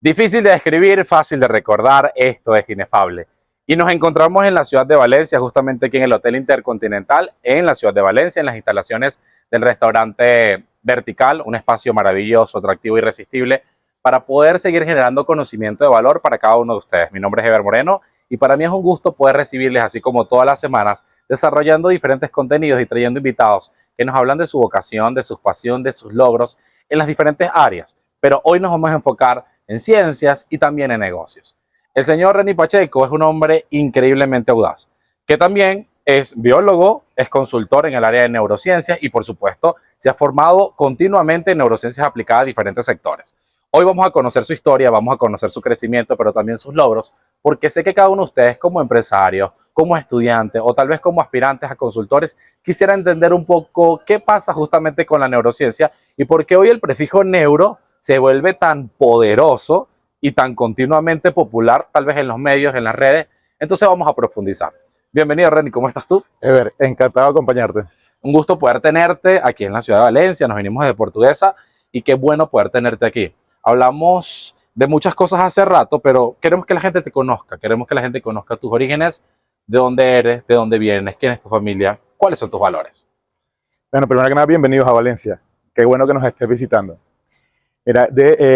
Difícil de describir, fácil de recordar, esto es inefable. Y nos encontramos en la ciudad de Valencia, justamente aquí en el Hotel Intercontinental, en la ciudad de Valencia, en las instalaciones del restaurante Vertical, un espacio maravilloso, atractivo, irresistible, para poder seguir generando conocimiento de valor para cada uno de ustedes. Mi nombre es Ever Moreno y para mí es un gusto poder recibirles, así como todas las semanas, desarrollando diferentes contenidos y trayendo invitados que nos hablan de su vocación, de su pasión, de sus logros en las diferentes áreas. Pero hoy nos vamos a enfocar en ciencias y también en negocios. El señor Reni Pacheco es un hombre increíblemente audaz, que también es biólogo, es consultor en el área de neurociencias y por supuesto se ha formado continuamente en neurociencias aplicadas a diferentes sectores. Hoy vamos a conocer su historia, vamos a conocer su crecimiento, pero también sus logros, porque sé que cada uno de ustedes como empresarios, como estudiantes o tal vez como aspirantes a consultores, quisiera entender un poco qué pasa justamente con la neurociencia y por qué hoy el prefijo neuro se vuelve tan poderoso y tan continuamente popular, tal vez en los medios, en las redes. Entonces vamos a profundizar. Bienvenido, Reni, ¿cómo estás tú? Ever, encantado de acompañarte. Un gusto poder tenerte aquí en la ciudad de Valencia, nos vinimos de Portuguesa y qué bueno poder tenerte aquí. Hablamos de muchas cosas hace rato, pero queremos que la gente te conozca, queremos que la gente conozca tus orígenes, de dónde eres, de dónde vienes, quién es tu familia, cuáles son tus valores. Bueno, primero que nada, bienvenidos a Valencia. Qué bueno que nos estés visitando. Mira,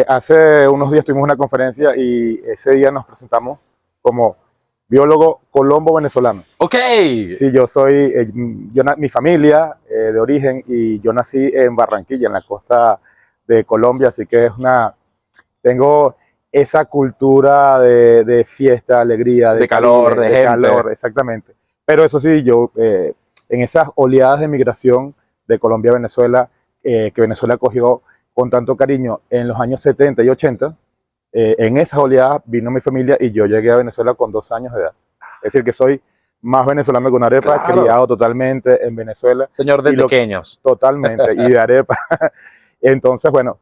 hace unos días tuvimos una conferencia y ese día nos presentamos como biólogo colombo-venezolano. Ok. Sí, yo soy, mi familia de origen y yo nací en Barranquilla, en la costa de Colombia, así que tengo esa cultura de fiesta, alegría, de calor, de gente. Calor, exactamente. Pero eso sí, yo en esas oleadas de migración de Colombia a Venezuela, que Venezuela cogió con tanto cariño en los años 70 y 80, en esas oleadas vino mi familia y yo llegué a Venezuela con 2 años de edad. Es decir, que soy más venezolano que una arepa, claro, criado totalmente en Venezuela. Señor de pequeños. Totalmente, y de arepa. Entonces, bueno,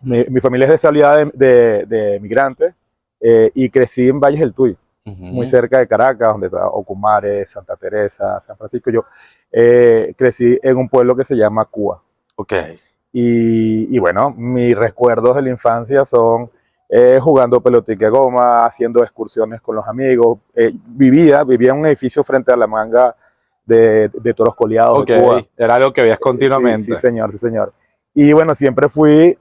mi familia es de esa oleada de migrantes y crecí en Valles del Tuy, muy cerca de Caracas, donde está Ocumare, Santa Teresa, San Francisco. Yo crecí en un pueblo que se llama Cúa. Ok. Y bueno, mis recuerdos de la infancia son jugando pelotica de goma, haciendo excursiones con los amigos. Vivía en un edificio frente a la manga de Toros Coleados de Cuba. Era algo que veías continuamente. Sí, señor, sí, señor. Y bueno, siempre fui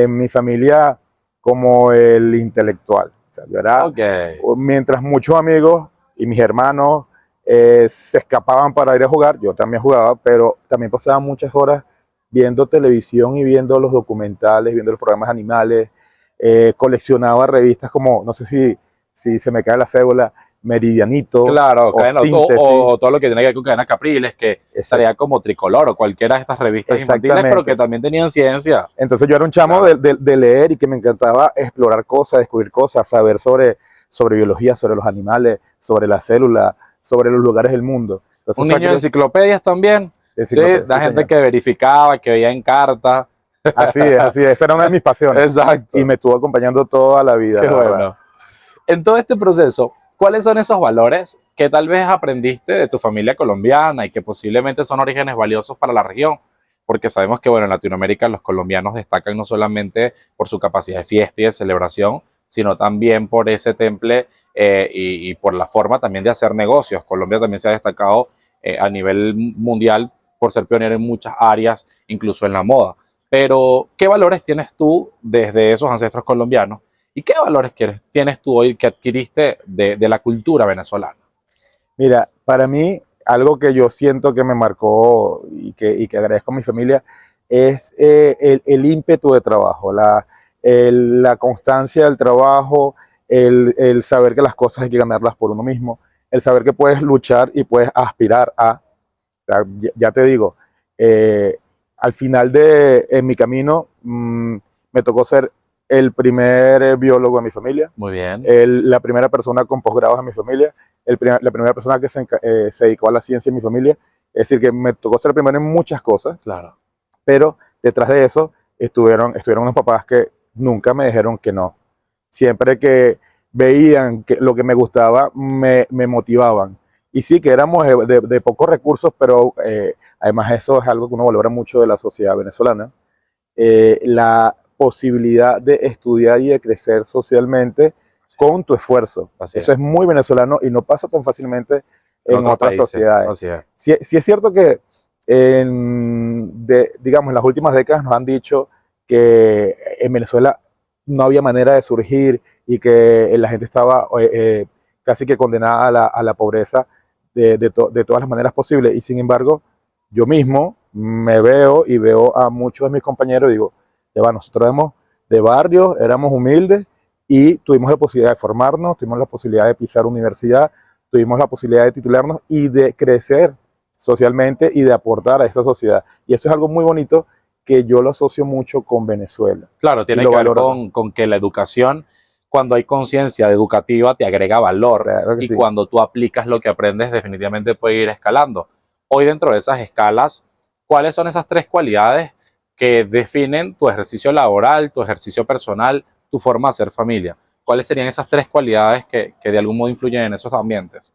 mi familia como el intelectual. O sea, yo era, mientras muchos amigos y mis hermanos se escapaban para ir a jugar, yo también jugaba, pero también pasaba muchas horas viendo televisión y viendo los documentales, viendo los programas animales, coleccionaba revistas como, no sé si se me cae la cédula, Meridianito. Claro, o todo lo que tiene que ver con Cadenas Capriles, que estaría como Tricolor o cualquiera de estas revistas infantiles, pero que también tenían ciencia. Entonces yo era un chamo de leer y que me encantaba explorar cosas, descubrir cosas, saber sobre biología, sobre los animales, sobre la célula, sobre los lugares del mundo. Entonces, un niño de enciclopedias también. Sí, la gente que verificaba, que veía en carta. Así es, esa era una de mis pasiones. Exacto. Y me estuvo acompañando toda la vida. Qué bueno. En todo este proceso, ¿cuáles son esos valores que tal vez aprendiste de tu familia colombiana y que posiblemente son orígenes valiosos para la región? Porque sabemos que, bueno, en Latinoamérica los colombianos destacan no solamente por su capacidad de fiesta y de celebración, sino también por ese temple y por la forma también de hacer negocios. Colombia también se ha destacado a nivel mundial por ser pionero en muchas áreas, incluso en la moda. Pero, ¿qué valores tienes tú desde esos ancestros colombianos? ¿Y qué valores tienes tú hoy que adquiriste de la cultura venezolana? Mira, para mí, algo que yo siento que me marcó y que agradezco a mi familia es el ímpetu de trabajo, la constancia del trabajo, el saber que las cosas hay que ganarlas por uno mismo, el saber que puedes luchar y puedes aspirar a. Ya te digo, al final en mi camino me tocó ser el primer biólogo de mi familia. Muy bien. La primera persona con posgrados en mi familia, la primera persona que se dedicó a la ciencia en mi familia. Es decir, que me tocó ser el primero en muchas cosas. Claro. Pero detrás de eso estuvieron unos papás que nunca me dijeron que no. Siempre que veían que lo que me gustaba, me motivaban. Y sí, que éramos de pocos recursos, pero además eso es algo que uno valora mucho de la sociedad venezolana. posibilidad de estudiar y de crecer socialmente con tu esfuerzo. Eso es muy venezolano y no pasa tan fácilmente en otras sociedades. Sí, sí es cierto que digamos, en las últimas décadas nos han dicho que en Venezuela no había manera de surgir y que la gente estaba casi que condenada a la pobreza de todas las maneras posibles. Y sin embargo, yo mismo me veo y veo a muchos de mis compañeros y digo, ya va, nosotros éramos de barrio, éramos humildes y tuvimos la posibilidad de formarnos, tuvimos la posibilidad de pisar universidad, tuvimos la posibilidad de titularnos y de crecer socialmente y de aportar a esa sociedad. Y eso es algo muy bonito que yo lo asocio mucho con Venezuela. Claro, tiene que ver con que la educación, cuando hay conciencia educativa, te agrega valor. Claro que y sí. Cuando tú aplicas lo que aprendes, definitivamente puede ir escalando. Hoy, dentro de esas escalas, ¿cuáles son esas 3 cualidades que definen tu ejercicio laboral, tu ejercicio personal, tu forma de hacer familia? ¿Cuáles serían esas 3 cualidades que de algún modo influyen en esos ambientes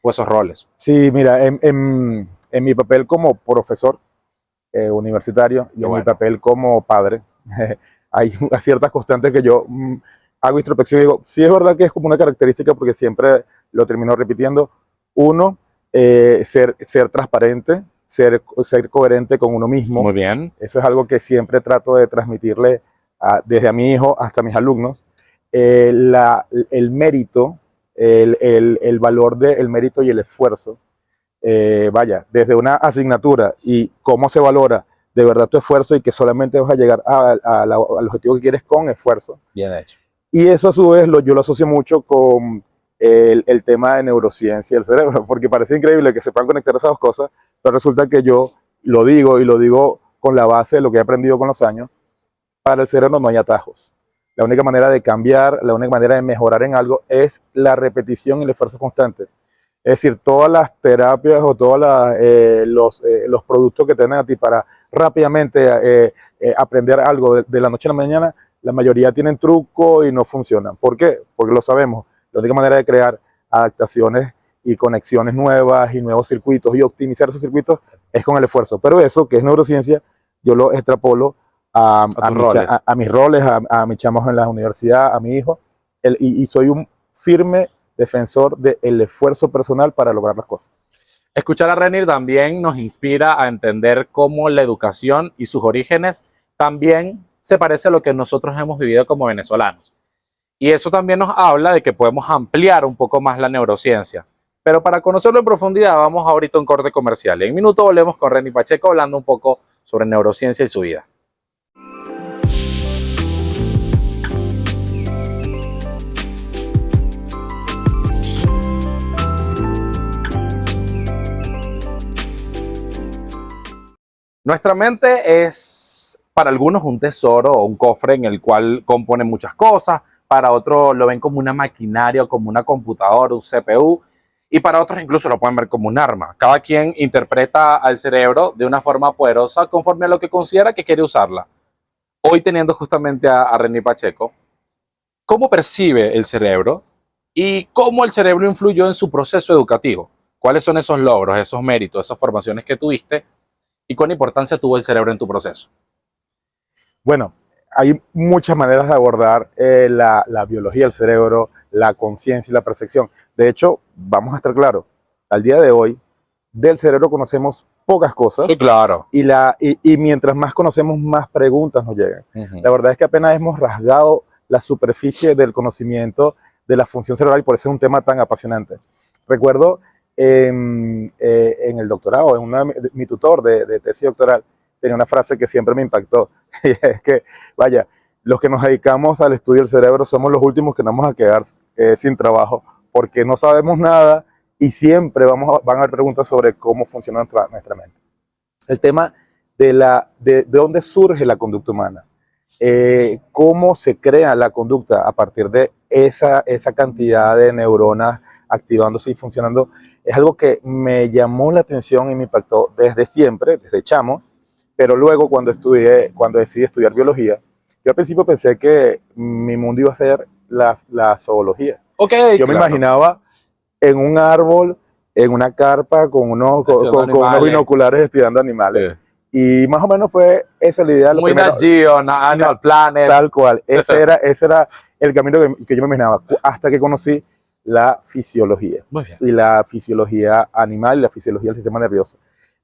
o esos roles? Sí, mira, en mi papel como profesor universitario y en mi papel como padre, hay ciertas constantes que yo hago introspección y digo, sí es verdad que es como una característica porque siempre lo termino repitiendo. Uno, ser transparente, ser coherente con uno mismo. Muy bien. Eso es algo que siempre trato de transmitirle desde a mi hijo hasta a mis alumnos. El mérito, el valor del mérito y el esfuerzo. Vaya, desde una asignatura y cómo se valora de verdad tu esfuerzo y que solamente vas a llegar al objetivo que quieres con esfuerzo. Bien hecho. Y eso a su vez yo lo asocio mucho con el tema de neurociencia del cerebro, porque parece increíble que se puedan conectar esas dos cosas, pero resulta que yo lo digo con la base de lo que he aprendido con los años. Para el cerebro no hay atajos. La única manera de cambiar, la única manera de mejorar en algo es la repetición y el esfuerzo constante. Es decir, todas las terapias o todos los productos que te dan a ti para rápidamente aprender algo de la noche a la mañana, la mayoría tienen truco y no funcionan. ¿Por qué? Porque lo sabemos. La única manera de crear adaptaciones y conexiones nuevas y nuevos circuitos y optimizar esos circuitos es con el esfuerzo. Pero eso, que es neurociencia, yo lo extrapolo a mis roles, a mis chamos en la universidad, a mi hijo, y soy un firme defensor del esfuerzo personal para lograr las cosas. Escuchar a Renir también nos inspira a entender cómo la educación y sus orígenes también se parece a lo que nosotros hemos vivido como venezolanos. Y eso también nos habla de que podemos ampliar un poco más la neurociencia. Pero para conocerlo en profundidad, vamos ahorita a un corte comercial. En un minuto volvemos con Renir Pacheco hablando un poco sobre neurociencia y su vida. Nuestra mente es para algunos un tesoro o un cofre en el cual componen muchas cosas, para otros lo ven como una maquinaria o como una computadora, un CPU, y para otros incluso lo pueden ver como un arma. Cada quien interpreta al cerebro de una forma poderosa conforme a lo que considera que quiere usarla. Hoy teniendo justamente a Renir Pacheco, ¿cómo percibe el cerebro y cómo el cerebro influyó en su proceso educativo? ¿Cuáles son esos logros, esos méritos, esas formaciones que tuviste? ¿Y cuán importancia tuvo el cerebro en tu proceso? Bueno, hay muchas maneras de abordar la biología del cerebro, la conciencia y la percepción. De hecho, vamos a estar claros, al día de hoy, del cerebro conocemos pocas cosas. Sí, claro. Y mientras más conocemos, más preguntas nos llegan. La verdad es que apenas hemos rasgado la superficie del conocimiento de la función cerebral y por eso es un tema tan apasionante. Recuerdo en el doctorado, mi tutor de tesis doctoral tenía una frase que siempre me impactó, y es que, vaya, los que nos dedicamos al estudio del cerebro somos los últimos que nos vamos a quedar sin trabajo, porque no sabemos nada y siempre van a haber preguntas sobre cómo funciona nuestra mente. El tema de dónde surge la conducta humana, cómo se crea la conducta a partir de esa cantidad de neuronas activándose y funcionando, es algo que me llamó la atención y me impactó desde siempre, desde chamo, pero luego cuando decidí estudiar biología, yo al principio pensé que mi mundo iba a ser la zoología. Okay, yo me imaginaba en un árbol, en una carpa, con unos binoculares estudiando animales. Y más o menos fue esa la idea. Muy Nat Geo, Animal Planet. Tal cual. Ese era el camino que yo me imaginaba, hasta que conocí la fisiología. Muy bien. Y la fisiología animal y la fisiología del sistema nervioso.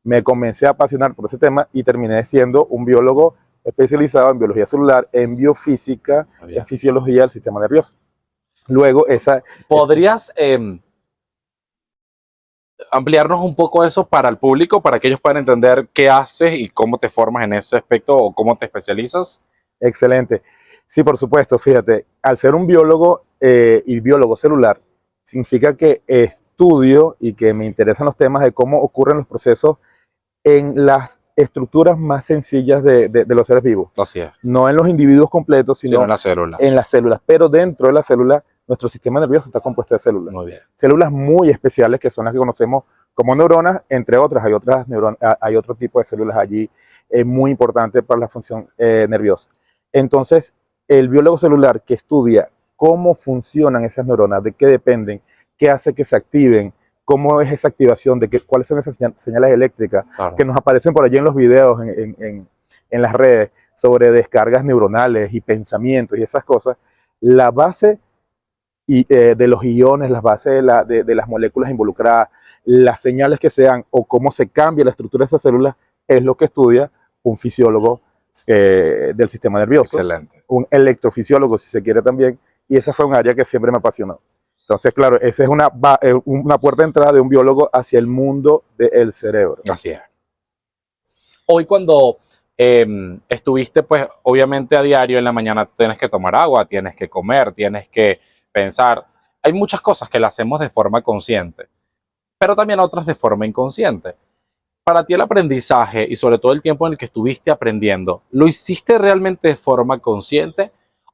Me comencé a apasionar por ese tema y terminé siendo un biólogo especializado en biología celular, en biofísica, en fisiología del sistema nervioso. Luego ¿Podrías ampliarnos un poco eso para el público, para que ellos puedan entender qué haces y cómo te formas en ese aspecto o cómo te especializas? Excelente. Sí, por supuesto. Fíjate, al ser un biólogo y biólogo celular, significa que estudio y que me interesan los temas de cómo ocurren los procesos en las estructuras más sencillas de los seres vivos. Así es. No en los individuos completos, sino en las células. En las células. Pero dentro de la célula, nuestro sistema nervioso está compuesto de células. Muy bien. Células muy especiales que son las que conocemos como neuronas, entre otras. Hay otras neuronas, hay otro tipo de células allí muy importantes para la función nerviosa. Entonces, el biólogo celular que estudia cómo funcionan esas neuronas, de qué dependen, qué hace que se activen, cómo es esa activación, cuáles son esas señales eléctricas que nos aparecen por allí en los videos, en las redes, sobre descargas neuronales y pensamientos y esas cosas. La base de los iones, las bases de las moléculas involucradas, las señales que se dan o cómo se cambia la estructura de esas células, es lo que estudia un fisiólogo del sistema nervioso. Excelente. Un electrofisiólogo, si se quiere también, y esa fue un área que siempre me apasionó. Entonces, claro, esa es una puerta de entrada de un biólogo hacia el mundo del cerebro. Así es. Hoy cuando estuviste, pues obviamente a diario en la mañana tienes que tomar agua, tienes que comer, tienes que pensar. Hay muchas cosas que las hacemos de forma consciente, pero también otras de forma inconsciente. Para ti el aprendizaje y sobre todo el tiempo en el que estuviste aprendiendo, ¿lo hiciste realmente de forma consciente?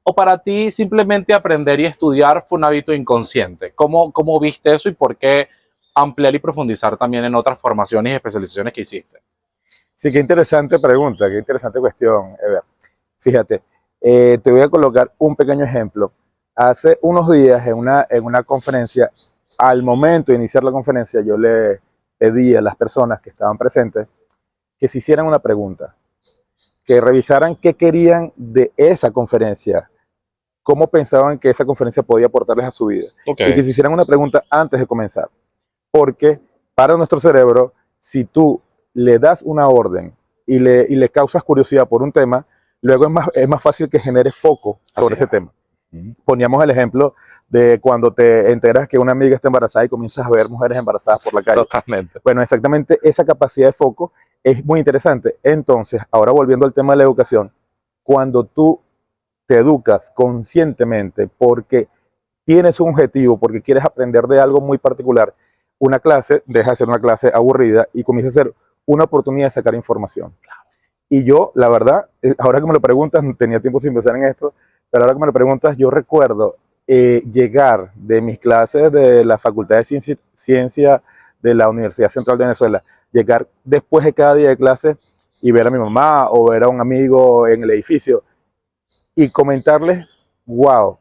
¿O para ti simplemente aprender y estudiar fue un hábito inconsciente? ¿Cómo viste eso y por qué ampliar y profundizar también en otras formaciones y especializaciones que hiciste? Sí, qué interesante pregunta, qué interesante cuestión, Ever. Fíjate, te voy a colocar un pequeño ejemplo. Hace unos días en una conferencia, al momento de iniciar la conferencia, yo le pedí a las personas que estaban presentes que se hicieran una pregunta, que revisaran qué querían de esa conferencia, cómo pensaban que esa conferencia podía aportarles a su vida. Okay. Y que se hicieran una pregunta antes de comenzar. Porque para nuestro cerebro, si tú le das una orden y le causas curiosidad por un tema, luego es más fácil que genere foco sobre ese tema. Poníamos el ejemplo de cuando te enteras que una amiga está embarazada y comienzas a ver mujeres embarazadas por la calle. Totalmente. Bueno, exactamente esa capacidad de foco es muy interesante. Entonces, ahora volviendo al tema de la educación, cuando tú te educas conscientemente porque tienes un objetivo, porque quieres aprender de algo muy particular, una clase deja de ser una clase aburrida y comienza a ser una oportunidad de sacar información. Y yo, la verdad, ahora que me lo preguntas, no tenía tiempo sin pensar en esto, pero ahora que me lo preguntas, yo recuerdo llegar de mis clases de la Facultad de Ciencia de la Universidad Central de Venezuela, llegar después de cada día de clase y ver a mi mamá o ver a un amigo en el edificio y comentarles, wow,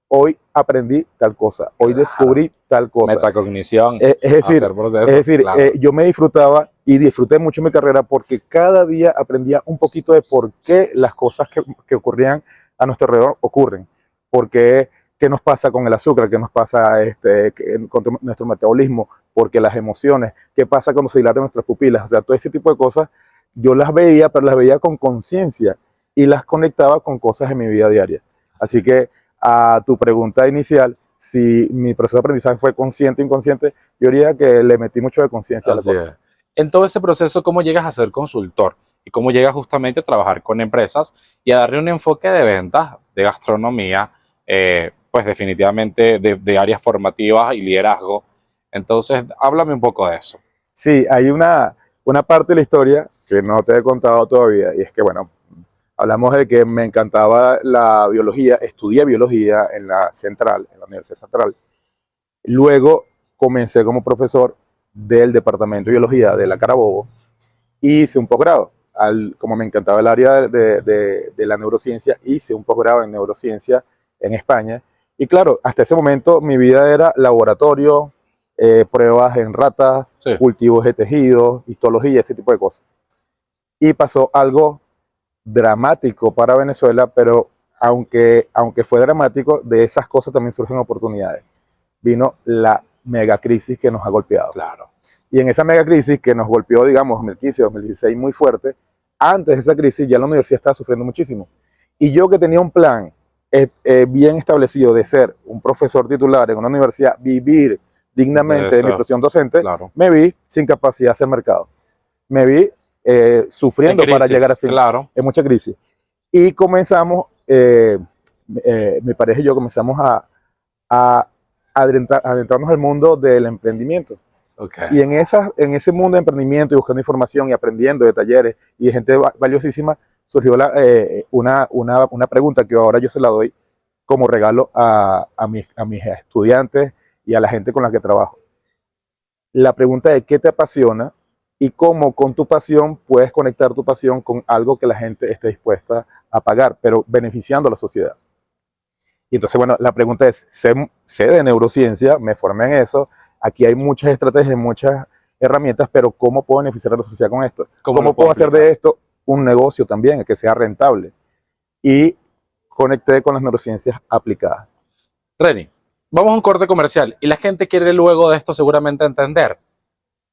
hoy aprendí tal cosa, hoy descubrí tal cosa. Metacognición. Es decir, claro. Yo me disfrutaba y disfruté mucho mi carrera porque cada día aprendía un poquito de por qué las cosas que ocurrían a nuestro alrededor ocurren. Por qué nos pasa con el azúcar, qué nos pasa con nuestro metabolismo, porque las emociones, qué pasa cuando se dilatan nuestras pupilas. O sea, todo ese tipo de cosas yo las veía, pero las veía con conciencia y las conectaba con cosas en mi vida diaria. Así que a tu pregunta inicial, si mi proceso de aprendizaje fue consciente o inconsciente, yo diría que le metí mucho de conciencia a la cosa. En todo ese proceso, ¿cómo llegas a ser consultor? ¿Y cómo llegas justamente a trabajar con empresas y a darle un enfoque de ventas, de gastronomía, pues definitivamente de áreas formativas y liderazgo? Entonces, háblame un poco de eso. Sí, hay una parte de la historia que no te he contado todavía, y es que, bueno, hablamos de que me encantaba la biología, estudié biología en la Universidad Central. Luego comencé como profesor del Departamento de Biología de la Carabobo y hice un posgrado. Como me encantaba el área de la neurociencia, hice un posgrado en neurociencia en España. Y claro, hasta ese momento mi vida era laboratorio, pruebas en ratas, sí, cultivos de tejidos, histología, ese tipo de cosas. y pasó algo dramático para Venezuela, pero aunque fue dramático, de esas cosas también surgen oportunidades. Vino la megacrisis que nos ha golpeado. Claro. Y en esa megacrisis que nos golpeó, digamos, 2015, 2016 muy fuerte, antes de esa crisis ya la universidad estaba sufriendo muchísimo. Y yo que tenía un plan bien establecido de ser un profesor titular en una universidad, vivir dignamente de mi profesión docente, claro, me vi sin capacidad de hacer mercado. Me vi sufriendo crisis, para llegar a fin. Claro. En mucha crisis. Y comenzamos, mi pareja y yo comenzamos a adentrarnos al mundo del emprendimiento. Okay. Y en ese mundo de emprendimiento y buscando información y aprendiendo de talleres y de gente valiosísima, surgió una pregunta que ahora yo se la doy como regalo a mis estudiantes y a la gente con la que trabajo. La pregunta es: ¿qué te apasiona? Y cómo con tu pasión puedes conectar tu pasión con algo que la gente esté dispuesta a pagar, pero beneficiando a la sociedad. Y entonces, bueno, la pregunta es: sé de neurociencia, me formé en eso, aquí hay muchas estrategias, muchas herramientas, pero ¿cómo puedo beneficiar a la sociedad con esto? ¿Cómo puedo hacer de esto un negocio también, que sea rentable? Y conecté con las neurociencias aplicadas. Reni, vamos a un corte comercial y la gente quiere luego de esto seguramente entender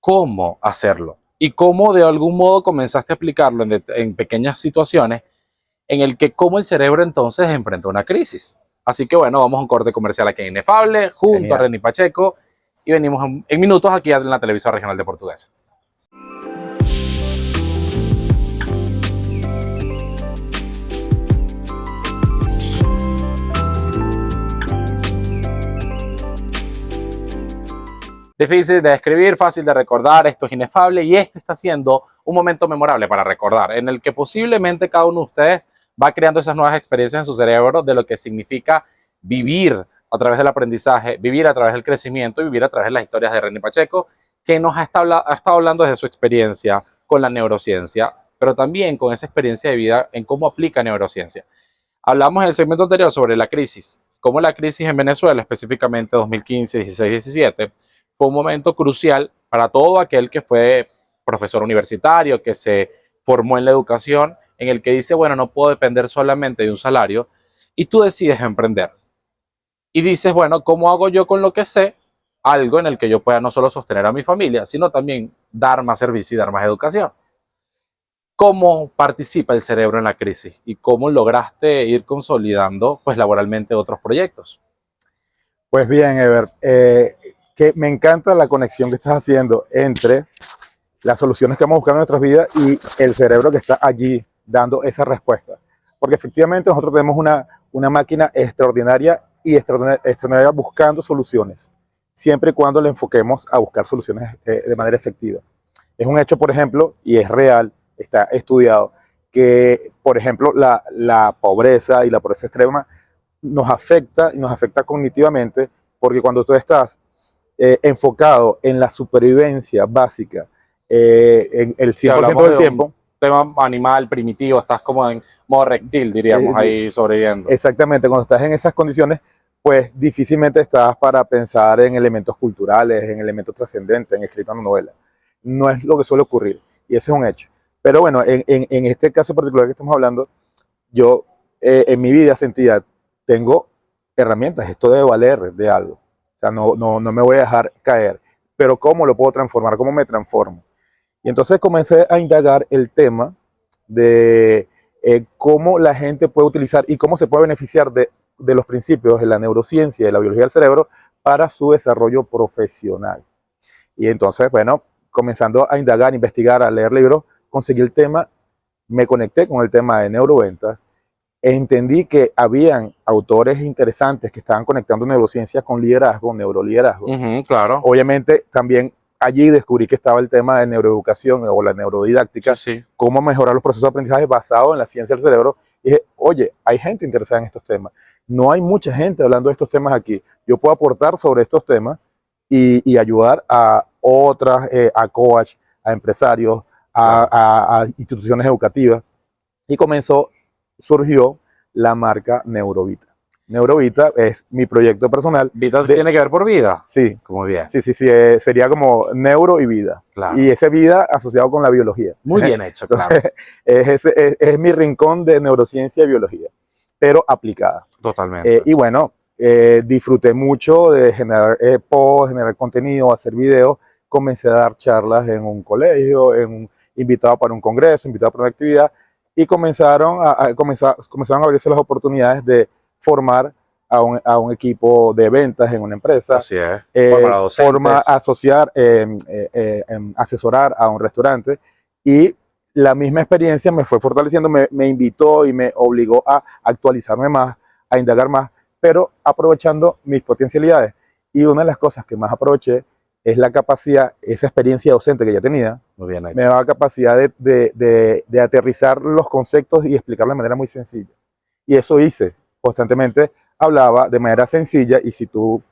cómo hacerlo y cómo de algún modo comenzaste a aplicarlo en pequeñas situaciones en el que cómo el cerebro entonces enfrenta una crisis. Así que bueno, vamos a un corte comercial aquí en Inefable junto Genial. a Reni Pacheco y venimos en minutos aquí en la televisión regional de Portuguesa. Difícil de describir, fácil de recordar, esto es inefable y esto está siendo un momento memorable para recordar, en el que posiblemente cada uno de ustedes va creando esas nuevas experiencias en su cerebro de lo que significa vivir a través del aprendizaje, vivir a través del crecimiento y vivir a través de las historias de Reni Pacheco, que nos ha estado hablando desde su experiencia con la neurociencia, pero también con esa experiencia de vida en cómo aplica neurociencia. Hablamos en el segmento anterior sobre la crisis, cómo la crisis en Venezuela, específicamente 2015, 16, 17, fue un momento crucial para todo aquel que fue profesor universitario, que se formó en la educación, en el que dice, bueno, no puedo depender solamente de un salario, y tú decides emprender. Y dices, bueno, ¿cómo hago yo con lo que sé? Algo en el que yo pueda no solo sostener a mi familia, sino también dar más servicio y dar más educación. ¿Cómo participa el cerebro en la crisis? ¿Y cómo lograste ir consolidando, pues, laboralmente otros proyectos? Pues bien, Ever, que me encanta la conexión que estás haciendo entre las soluciones que vamos buscando en nuestras vidas y el cerebro que está allí dando esa respuesta. Porque efectivamente nosotros tenemos una máquina extraordinaria y extraordinaria buscando soluciones, siempre y cuando le enfoquemos a buscar soluciones de manera efectiva. Es un hecho, por ejemplo, y es real, está estudiado, que, por ejemplo, la pobreza y la pobreza extrema nos afecta y nos afecta cognitivamente, porque cuando tú estás enfocado en la supervivencia básica en el 100% del tiempo. Tema animal, primitivo, estás como en modo reptil, diríamos, ahí sobreviviendo. Exactamente, cuando estás en esas condiciones, pues difícilmente estás para pensar en elementos culturales, en elementos trascendentes, en escribir una novela. No es lo que suele ocurrir, y eso es un hecho. Pero bueno, en este caso particular que estamos hablando, yo en mi vida sentía, tengo herramientas, esto debe valer de algo. O sea, no me voy a dejar caer. Pero ¿cómo lo puedo transformar? ¿Cómo me transformo? Y entonces comencé a indagar el tema de cómo la gente puede utilizar y cómo se puede beneficiar de los principios de la neurociencia y de la biología del cerebro para su desarrollo profesional. Y entonces, bueno, comenzando a indagar, a investigar, a leer libros, conseguí el tema, me conecté con el tema de neuroventas, entendí que habían autores interesantes que estaban conectando neurociencia con liderazgo, neuroliderazgo. Claro. Obviamente también allí descubrí que estaba el tema de neuroeducación o la neurodidáctica, sí. Cómo mejorar los procesos de aprendizaje basados en la ciencia del cerebro. Y dije, oye, hay gente interesada en estos temas. No hay mucha gente hablando de estos temas aquí. Yo puedo aportar sobre estos temas y ayudar a otras, a coach, a empresarios, a instituciones educativas. Y surgió la marca Neurovita. Neurovita es mi proyecto personal. ¿Vida tiene que ver por vida? Sí. Como bien. Sí, sería como neuro y vida. Claro. Y ese vida asociado con la biología. Muy bien hecho, claro. Entonces, es mi rincón de neurociencia y biología, pero aplicada. Totalmente. Y bueno, disfruté mucho de generar posts, generar contenido, hacer videos. Comencé a dar charlas en un colegio, invitado para un congreso, invitado para una actividad, y comenzaron a abrirse las oportunidades de formar a un equipo de ventas en una empresa, Así es. asesorar a un restaurante, y la misma experiencia me fue fortaleciendo, me invitó y me obligó a actualizarme más, a indagar más, pero aprovechando mis potencialidades. Y una de las cosas que más aproveché es la capacidad, esa experiencia docente que ya tenía, muy bien me daba capacidad de aterrizar los conceptos y explicarlo de manera muy sencilla. Y eso hice. Constantemente hablaba de manera sencilla, y si tú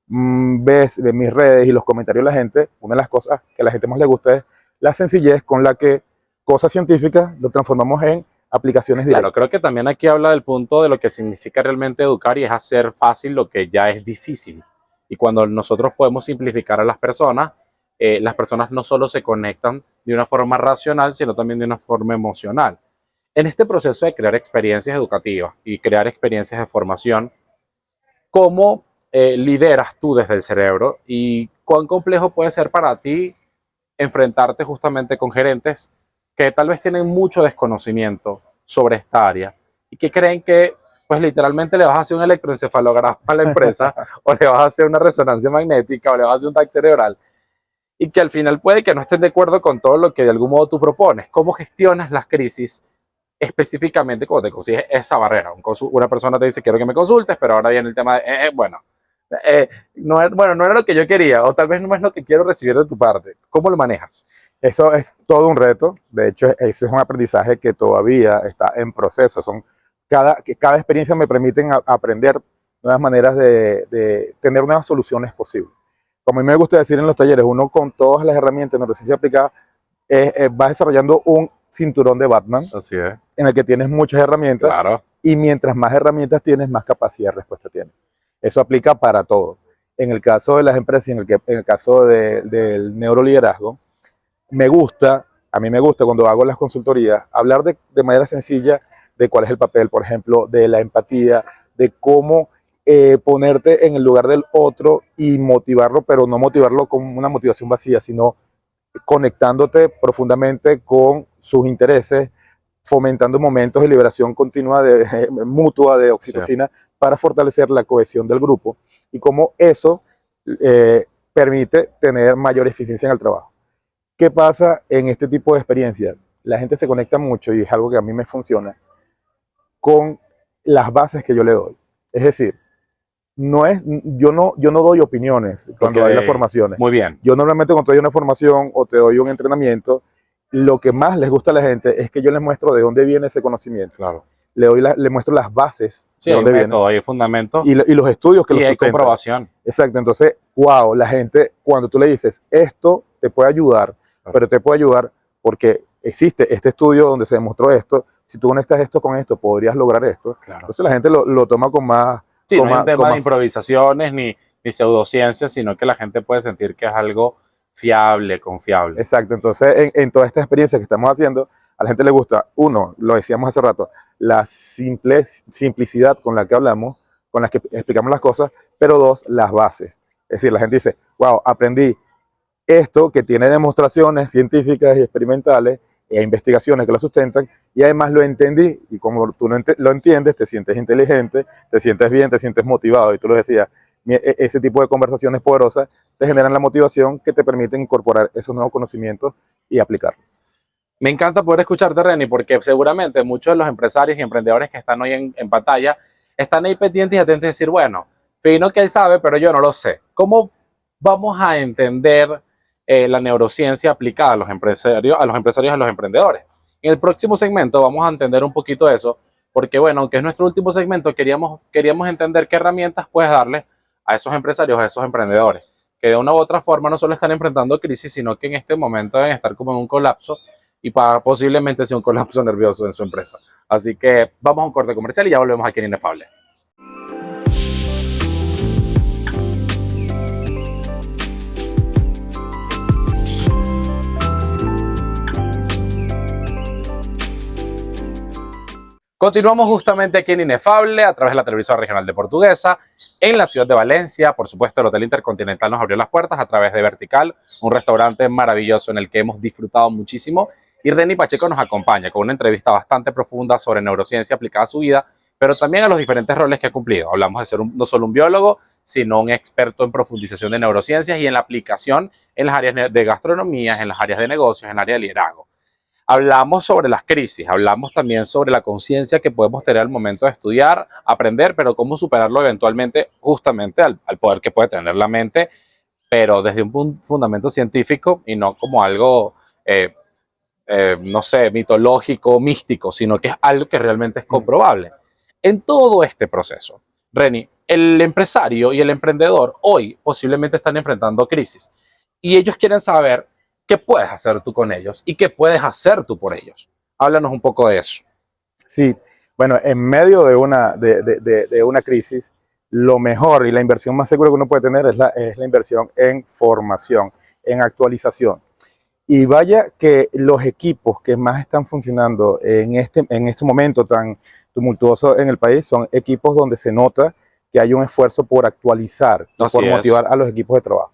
ves de mis redes y los comentarios de la gente, una de las cosas que a la gente más le gusta es la sencillez con la que cosas científicas lo transformamos en aplicaciones directas. Claro, creo que también aquí habla del punto de lo que significa realmente educar, y es hacer fácil lo que ya es difícil. Y cuando nosotros podemos simplificar a las personas no solo se conectan de una forma racional, sino también de una forma emocional. En este proceso de crear experiencias educativas y crear experiencias de formación, ¿cómo lideras tú desde el cerebro y cuán complejo puede ser para ti enfrentarte justamente con gerentes que tal vez tienen mucho desconocimiento sobre esta área y que creen que pues literalmente le vas a hacer un electroencefalograma a la empresa o le vas a hacer una resonancia magnética o le vas a hacer un TAC cerebral, y que al final puede que no estén de acuerdo con todo lo que de algún modo tú propones? ¿Cómo gestionas las crisis específicamente cuando te consigues esa barrera? Una persona te dice quiero que me consultes, pero ahora viene el tema de no era lo que yo quería, o tal vez no es lo que quiero recibir de tu parte. ¿Cómo lo manejas? Eso es todo un reto. De hecho, eso es un aprendizaje que todavía está en proceso. Cada experiencia me permite aprender nuevas maneras de tener nuevas soluciones posibles. Como a mí me gusta decir en los talleres, uno con todas las herramientas de neurociencia aplicada va desarrollando un cinturón de Batman. Así es. En el que tienes muchas herramientas. Claro. Y mientras más herramientas tienes, más capacidad de respuesta tienes. Eso aplica para todo. En el caso de las empresas y en el caso del neuroliderazgo, a mí me gusta cuando hago las consultorías, hablar de manera sencilla de cuál es el papel, por ejemplo, de la empatía, de cómo ponerte en el lugar del otro y motivarlo, pero no motivarlo con una motivación vacía, sino conectándote profundamente con sus intereses, fomentando momentos de liberación continua mutua de oxitocina, sí, para fortalecer la cohesión del grupo, y cómo eso permite tener mayor eficiencia en el trabajo. ¿Qué pasa en este tipo de experiencias? La gente se conecta mucho, y es algo que a mí me funciona, con las bases que yo le doy. Es decir, yo no doy opiniones cuando doy las formaciones. Muy bien. Yo normalmente cuando te doy una formación o te doy un entrenamiento, lo que más les gusta a la gente es que yo les muestro de dónde viene ese conocimiento. Claro. Le muestro las bases, sí, de dónde viene. Hay fundamentos. Y los estudios que y los hay sustentan. Comprobación. Exacto. Entonces, wow, la gente, cuando tú le dices, esto te puede ayudar, claro, pero te puede ayudar porque existe este estudio donde se demostró esto, si tú conectas esto con esto, podrías lograr esto. Claro. Entonces la gente lo toma con más... Sí, no es un tema de improvisaciones ni pseudociencias, sino que la gente puede sentir que es algo fiable, confiable. Exacto. Entonces, en toda esta experiencia que estamos haciendo, a la gente le gusta, uno, lo decíamos hace rato, la simplicidad con la que hablamos, con la que explicamos las cosas, pero dos, las bases. Es decir, la gente dice, wow, aprendí esto que tiene demostraciones científicas y experimentales e investigaciones que lo sustentan, y además lo entendí, y como tú lo entiendes, te sientes inteligente, te sientes bien, te sientes motivado, y tú lo decías, ese tipo de conversaciones poderosas te generan la motivación que te permiten incorporar esos nuevos conocimientos y aplicarlos. Me encanta poder escucharte, Reni, porque seguramente muchos de los empresarios y emprendedores que están hoy en pantalla están ahí pendientes y atentos a decir, bueno, fino que él sabe, pero yo no lo sé. ¿Cómo vamos a entender la neurociencia aplicada a los empresarios, a los emprendedores? En el próximo segmento vamos a entender un poquito eso, porque bueno, aunque es nuestro último segmento, queríamos entender qué herramientas puedes darle a esos empresarios, a esos emprendedores, que de una u otra forma no solo están enfrentando crisis, sino que en este momento deben estar como en un colapso, y posiblemente sea un colapso nervioso en su empresa. Así que vamos a un corte comercial y ya volvemos aquí en Inefable. Continuamos justamente aquí en Inefable, a través de la televisora regional de Portuguesa, en la ciudad de Valencia. Por supuesto, el Hotel Intercontinental nos abrió las puertas a través de Vertical, un restaurante maravilloso en el que hemos disfrutado muchísimo. Y Reni Pacheco nos acompaña con una entrevista bastante profunda sobre neurociencia aplicada a su vida, pero también a los diferentes roles que ha cumplido. Hablamos de ser no solo un biólogo, sino un experto en profundización de neurociencias y en la aplicación en las áreas de gastronomía, en las áreas de negocios, en el área de liderazgo. Hablamos sobre las crisis, hablamos también sobre la conciencia que podemos tener al momento de estudiar, aprender, pero cómo superarlo eventualmente justamente al poder que puede tener la mente, pero desde un fundamento científico y no como algo, no sé, mitológico, místico, sino que es algo que realmente es comprobable. En todo este proceso, Reni, el empresario y el emprendedor hoy posiblemente están enfrentando crisis y ellos quieren saber qué puedes hacer tú con ellos y qué puedes hacer tú por ellos. Háblanos un poco de eso. Sí, bueno, en medio de una crisis, lo mejor y la inversión más segura que uno puede tener es la inversión en formación, en actualización. Y vaya que los equipos que más están funcionando en este momento tan tumultuoso en el país son equipos donde se nota que hay un esfuerzo por actualizar, por motivar a los equipos de trabajo.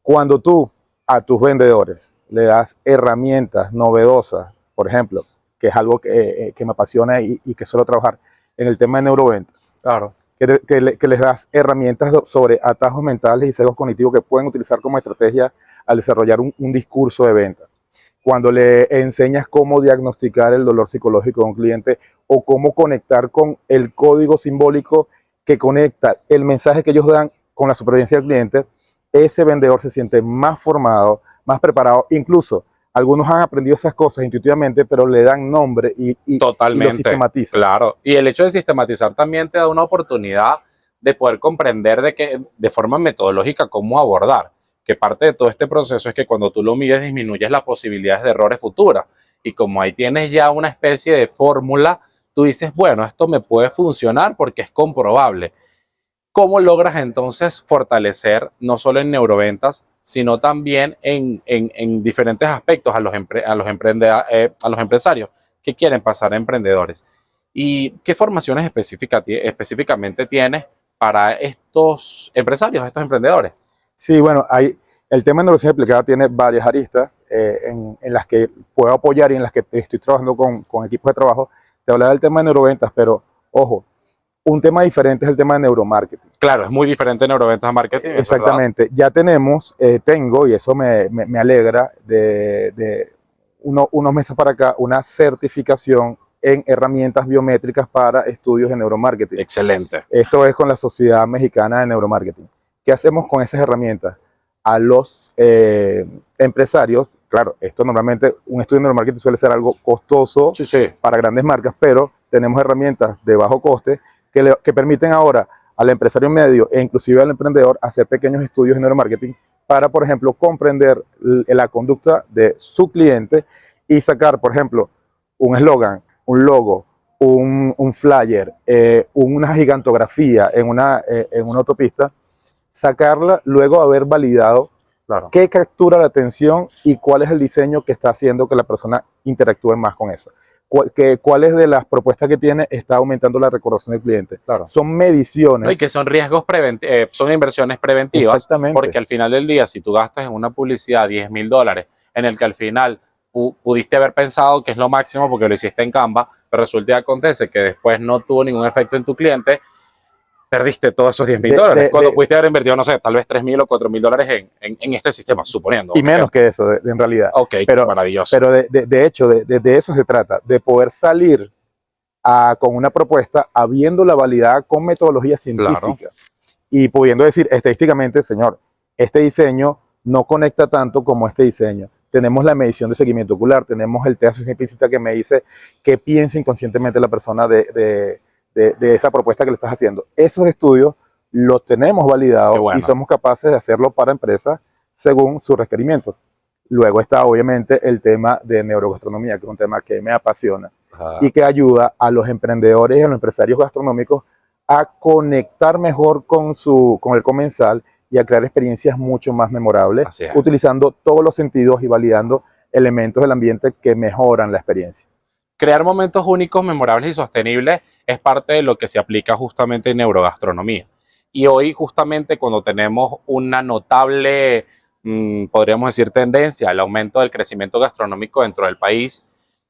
Cuando tú a tus vendedores le das herramientas novedosas, por ejemplo, que es algo que me apasiona y que suelo trabajar en el tema de neuroventas. Claro. Que les das herramientas sobre atajos mentales y sesgos cognitivos que pueden utilizar como estrategia al desarrollar un discurso de venta. Cuando le enseñas cómo diagnosticar el dolor psicológico de un cliente o cómo conectar con el código simbólico que conecta el mensaje que ellos dan con la supervivencia del cliente, ese vendedor se siente más formado, más preparado. Incluso algunos han aprendido esas cosas intuitivamente, pero le dan nombre y lo sistematizan. Claro, y el hecho de sistematizar también te da una oportunidad de poder comprender de forma metodológica cómo abordar. Que parte de todo este proceso es que cuando tú lo mides disminuyes las posibilidades de errores futuras. Y como ahí tienes ya una especie de fórmula, tú dices, bueno, esto me puede funcionar porque es comprobable. ¿Cómo logras entonces fortalecer no solo en neuroventas, sino también en diferentes aspectos a los empresarios que quieren pasar a emprendedores? ¿Y qué formaciones específicamente tienes para estos empresarios, estos emprendedores? Sí, bueno, el tema de neurociencia aplicada tiene varias aristas en las que puedo apoyar y en las que estoy trabajando con equipos de trabajo. Te hablaba del tema de neuroventas, pero ojo, un tema diferente es el tema de neuromarketing. Claro, es muy diferente neuroventas a marketing. Exactamente. Ya tengo, y eso me alegra, unos meses para acá, una certificación en herramientas biométricas para estudios de neuromarketing. Excelente. Esto es con la Sociedad Mexicana de Neuromarketing. ¿Qué hacemos con esas herramientas? A los empresarios, claro, esto normalmente, un estudio de neuromarketing suele ser algo costoso para grandes marcas, pero tenemos herramientas de bajo coste que permiten ahora al empresario medio e inclusive al emprendedor hacer pequeños estudios de neuromarketing para, por ejemplo, comprender la conducta de su cliente y sacar, por ejemplo, un eslogan, un logo, un flyer, una gigantografía en una autopista, sacarla luego de haber validado qué captura la atención y cuál es el diseño que está haciendo que la persona interactúe más con eso. ¿Cuáles de las propuestas que tiene está aumentando la recordación del cliente? Claro. Son mediciones. No, y que son riesgos son inversiones preventivas. Exactamente. Porque al final del día, si tú gastas en una publicidad $10,000, en el que al final pudiste haber pensado que es lo máximo porque lo hiciste en Canva, pero resulta y acontece que después no tuvo ningún efecto en tu cliente, perdiste todos esos $10,000. Cuando pudiste haber invertido, no sé, tal vez $3,000 o $4,000 en este sistema, suponiendo. Y menos que eso, en realidad. Ok, pero maravilloso. Pero de hecho, de eso se trata, de poder salir con una propuesta habiéndola validada con metodología científica. Claro. Y pudiendo decir estadísticamente, señor, este diseño no conecta tanto como este diseño. Tenemos la medición de seguimiento ocular, tenemos el test implícita que me dice qué piensa inconscientemente la persona de esa propuesta que le estás haciendo. Esos estudios los tenemos validados y somos capaces de hacerlo para empresas según sus requerimientos. Luego está obviamente el tema de neurogastronomía, que es un tema que me apasiona y que ayuda a los emprendedores y a los empresarios gastronómicos a conectar mejor con el comensal y a crear experiencias mucho más memorables, utilizando todos los sentidos y validando elementos del ambiente que mejoran la experiencia. Crear momentos únicos, memorables y sostenibles es parte de lo que se aplica justamente en neurogastronomía. Y hoy justamente cuando tenemos una notable, podríamos decir, tendencia al aumento del crecimiento gastronómico dentro del país,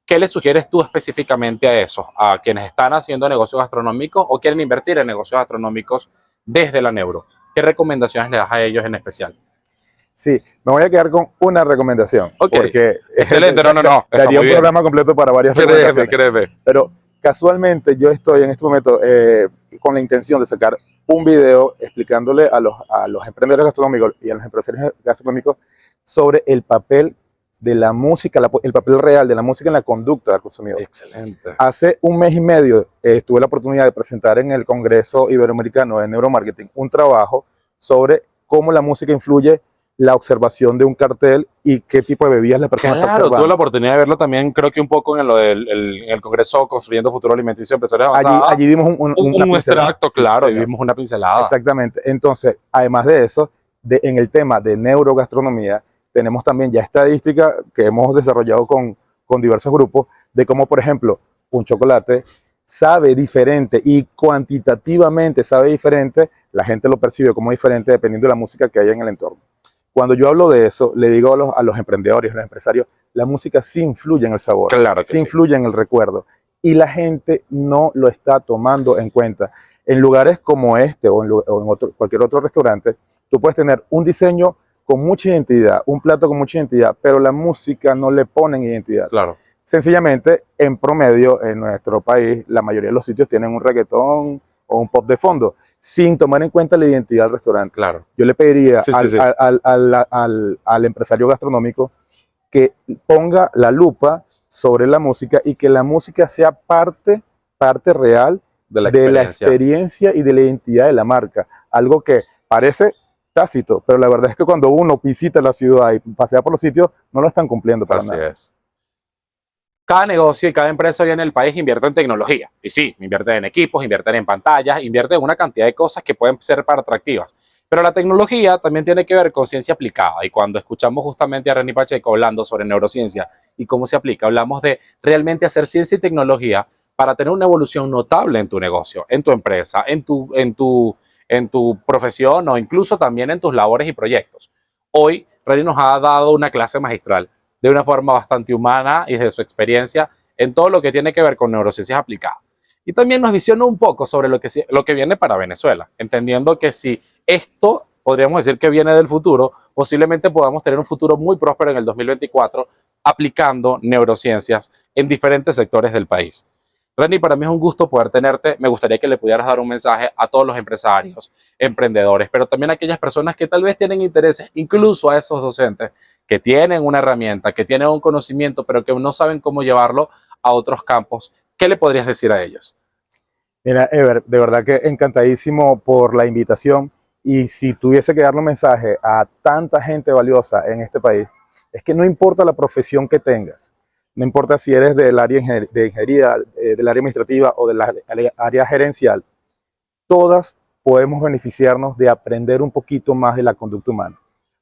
¿qué le sugieres tú específicamente a eso? A quienes están haciendo negocios gastronómicos o quieren invertir en negocios gastronómicos desde la neuro. ¿Qué recomendaciones le das a ellos en especial? Sí, me voy a quedar con una recomendación, Ok, porque excelente, no, está daría muy un bien. programa completo para varias Créeme, recomendaciones. créeme. Pero casualmente yo estoy en este momento con la intención de sacar un video explicándole a los emprendedores gastronómicos y a los empresarios gastronómicos sobre el papel de la música, el papel real de la música en la conducta del consumidor. Excelente. Hace un mes y medio tuve la oportunidad de presentar en el Congreso Iberoamericano de Neuromarketing un trabajo sobre cómo la música influye la observación de un cartel y qué tipo de bebidas la persona está Claro, observando. tuve la oportunidad de verlo también, creo que un poco en lo del en el Congreso Construyendo Futuro Alimenticio de Empresarios Avanzados. Allí dimos Un extracto, sí, claro, y señor. vimos una pincelada. Exactamente. Entonces, además de eso, en el tema de neurogastronomía, tenemos también ya estadística que hemos desarrollado con diversos grupos de cómo, por ejemplo, un chocolate sabe diferente y cuantitativamente sabe diferente, la gente lo percibe como diferente dependiendo de la música que haya en el entorno. Cuando yo hablo de eso, le digo a los emprendedores, a los empresarios, la música sí influye en el sabor, Claro que sí sí. influye en el recuerdo y la gente no lo está tomando en cuenta. En lugares como este o en cualquier otro restaurante, tú puedes tener un diseño con mucha identidad, un plato con mucha identidad, pero la música no le ponen identidad. Claro. Sencillamente, en promedio, en nuestro país, la mayoría de los sitios tienen un reggaetón o un pop de fondo, sin tomar en cuenta la identidad del restaurante. Claro. Yo le pediría Sí, al empresario gastronómico que ponga la lupa sobre la música y que la música sea parte real De la experiencia y de la identidad de la marca. Algo que parece tácito, pero la verdad es que cuando uno visita la ciudad y pasea por los sitios, no lo están cumpliendo para Así nada. es. Cada negocio y cada empresa hoy en el país invierte en tecnología. Y sí, invierten en equipos, invierten en pantallas, invierten en una cantidad de cosas que pueden ser para atractivas. Pero la tecnología también tiene que ver con ciencia aplicada. Y cuando escuchamos justamente a Reni Pacheco hablando sobre neurociencia y cómo se aplica, hablamos de realmente hacer ciencia y tecnología para tener una evolución notable en tu negocio, en tu empresa, en tu profesión o incluso también en tus labores y proyectos. Hoy, Reni nos ha dado una clase magistral de una forma bastante humana y de su experiencia en todo lo que tiene que ver con neurociencias aplicadas. Y también nos visionó un poco sobre lo que viene para Venezuela, entendiendo que si esto, podríamos decir que viene del futuro, posiblemente podamos tener un futuro muy próspero en el 2024 aplicando neurociencias en diferentes sectores del país. Reni, para mí es un gusto poder tenerte. Me gustaría que le pudieras dar un mensaje a todos los empresarios, emprendedores, pero también a aquellas personas que tal vez tienen intereses, incluso a esos docentes que tienen una herramienta, que tienen un conocimiento, pero que no saben cómo llevarlo a otros campos. ¿Qué le podrías decir a ellos? Mira, Ever, de verdad que encantadísimo por la invitación y si tuviese que darle un mensaje a tanta gente valiosa en este país, es que no importa la profesión que tengas, no importa si eres del área de ingeniería, del área administrativa o del área gerencial, todas podemos beneficiarnos de aprender un poquito más de la conducta humana,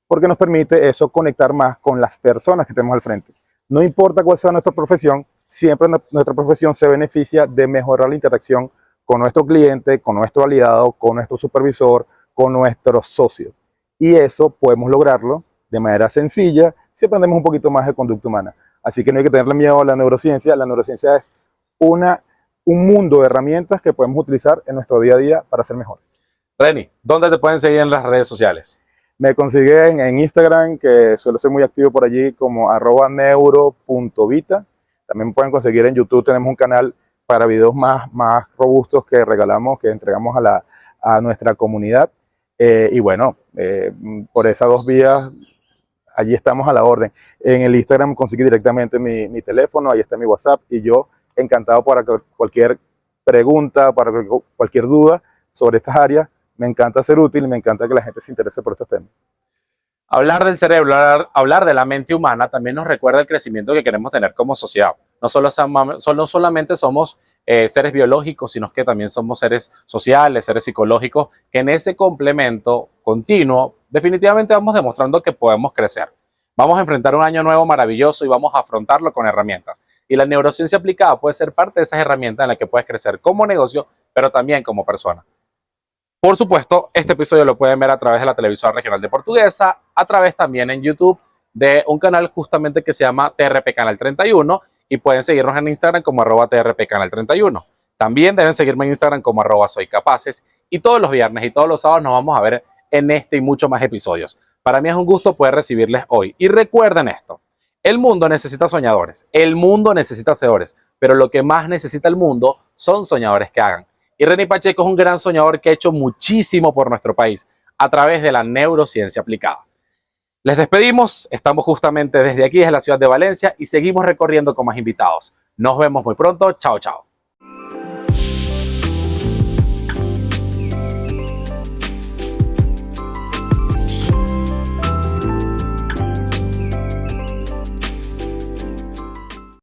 porque nos permite eso conectar más con las personas que tenemos al frente. No importa cuál sea nuestra profesión, siempre nuestra profesión se beneficia de mejorar la interacción con nuestro cliente, con nuestro aliado, con nuestro supervisor, con nuestros socios. Y eso podemos lograrlo de manera sencilla si aprendemos un poquito más de conducta humana. Así que no hay que tenerle miedo a la neurociencia. La neurociencia es un mundo de herramientas que podemos utilizar en nuestro día a día para ser mejores. Reni, ¿dónde te pueden seguir en las redes sociales? Me consiguen en Instagram, que suelo ser muy activo por allí, como @neuro.vita. También me pueden conseguir en YouTube, tenemos un canal para videos más robustos que regalamos, que entregamos a nuestra comunidad. Y bueno, por esas dos vías, allí estamos a la orden. En el Instagram conseguí directamente mi teléfono, ahí está mi WhatsApp, y yo encantado para cualquier pregunta, para cualquier duda sobre estas áreas. Me encanta ser útil, me encanta que la gente se interese por estos temas. Hablar del cerebro, hablar de la mente humana también nos recuerda el crecimiento que queremos tener como sociedad. No solamente somos seres biológicos, sino que también somos seres sociales, seres psicológicos, que en ese complemento continuo definitivamente vamos demostrando que podemos crecer. Vamos a enfrentar un año nuevo maravilloso y vamos a afrontarlo con herramientas. Y la neurociencia aplicada puede ser parte de esas herramientas en las que puedes crecer como negocio, pero también como persona. Por supuesto, este episodio lo pueden ver a través de la televisión regional de Portuguesa, a través también en YouTube de un canal justamente que se llama TRP Canal 31 y pueden seguirnos en Instagram como @TRP Canal 31. También deben seguirme en Instagram como @soycapaces y todos los viernes y todos los sábados nos vamos a ver en este y muchos más episodios. Para mí es un gusto poder recibirles hoy. Y recuerden esto, el mundo necesita soñadores, el mundo necesita hacedores, pero lo que más necesita el mundo son soñadores que hagan. Y René Pacheco es un gran soñador que ha hecho muchísimo por nuestro país a través de la neurociencia aplicada. Les despedimos, estamos justamente desde aquí, desde la ciudad de Valencia, y seguimos recorriendo con más invitados. Nos vemos muy pronto, chao, chao.